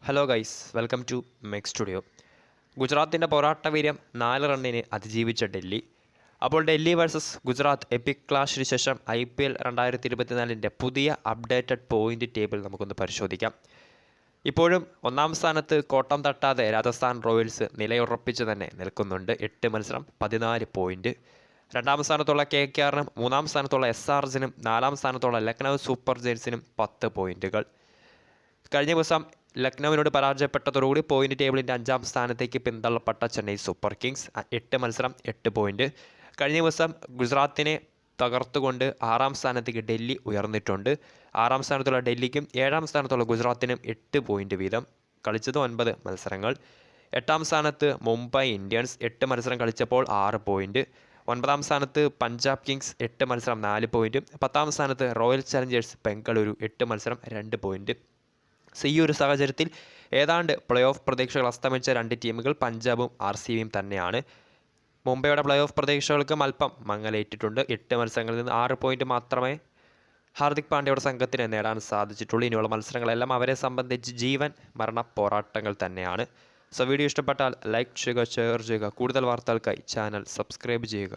Hello guys, welcome to മെക് studio. ഗുജറാത്തിൻ്റെ പോരാട്ടവീര്യം 4 റണ്ണിന് അതിജീവിച്ച ഡൽഹി. അപ്പോൾ ഡൽഹി വേഴ്സസ് ഗുജറാത്ത് എപ്പിക് ക്ലാഷിന് ശേഷം IPL 2024 പുതിയ അപ്ഡേറ്റഡ് പോയിൻ്റ് ടേബിൾ നമുക്കൊന്ന് പരിശോധിക്കാം. ഇപ്പോഴും ഒന്നാം സ്ഥാനത്ത് കോട്ടം തട്ടാതെ രാജസ്ഥാൻ റോയൽസ് നിലയുറപ്പിച്ച് തന്നെ നിൽക്കുന്നുണ്ട്. 8 മത്സരം 14 പോയിൻ്റ്. രണ്ടാം സ്ഥാനത്തുള്ള KKRനും മൂന്നാം സ്ഥാനത്തുള്ള SRHനും നാലാം സ്ഥാനത്തുള്ള ലക്നൗ സൂപ്പർ ജയൻസിനും 10 പോയിൻ്റുകൾ. കഴിഞ്ഞ ദിവസം ലക്നൌവിനോട് പരാജയപ്പെട്ടതോടുകൂടി പോയിന്റ് ടേബിളിൻ്റെ 5ാം സ്ഥാനത്തേക്ക് പിന്തള്ളപ്പെട്ട ചെന്നൈ സൂപ്പർ കിങ്സ് 8 മത്സരം 8 പോയിന്റ്. കഴിഞ്ഞ ദിവസം ഗുജറാത്തിനെ തകർത്തുകൊണ്ട് 6ാം സ്ഥാനത്തേക്ക് ഡൽഹി ഉയർന്നിട്ടുണ്ട്. 6ാം സ്ഥാനത്തുള്ള ഡൽഹിക്കും 7ാം സ്ഥാനത്തുള്ള ഗുജറാത്തിനും 8 പോയിന്റ് വീതം. കളിച്ചത് 9 മത്സരങ്ങൾ. 8ാം സ്ഥാനത്ത് മുംബൈ ഇന്ത്യൻസ് 8 മത്സരം കളിച്ചപ്പോൾ 6 പോയിന്റ്. 9ാം സ്ഥാനത്ത് പഞ്ചാബ് കിങ്സ് 8 മത്സരം 4 പോയിന്റ്. 10ാം സ്ഥാനത്ത് റോയൽ ചലഞ്ചേഴ്സ് ബംഗളൂരു 8 മത്സരം 2 പോയിന്റ്. ഈ ഒരു സാഹചര്യത്തിൽ ഏതാണ്ട് പ്ലേ ഓഫ് പ്രതീക്ഷകൾ അസ്തമിച്ച 2 ടീമുകൾ പഞ്ചാബും RCBയും തന്നെയാണ്. മുംബൈയുടെ പ്ലേ ഓഫ് പ്രതീക്ഷകൾക്കും അല്പം മങ്ങലേറ്റിട്ടുണ്ട്. 8 മത്സരങ്ങളിൽ നിന്ന് 6 പോയിന്റ് മാത്രമേ ഹാർദിക് പാണ്ഡ്യയുടെ സംഘത്തിന് നേടാൻ സാധിച്ചിട്ടുള്ളൂ. ഇനിയുള്ള മത്സരങ്ങളെല്ലാം അവരെ സംബന്ധിച്ച് ജീവൻ മരണ പോരാട്ടങ്ങൾ തന്നെയാണ്. സോ വീഡിയോ ഇഷ്ടപ്പെട്ടാൽ ലൈക്ക് ചെയ്യുക, ഷെയർ ചെയ്യുക. കൂടുതൽ വാർത്തകൾക്കായി ചാനൽ സബ്സ്ക്രൈബ് ചെയ്യുക.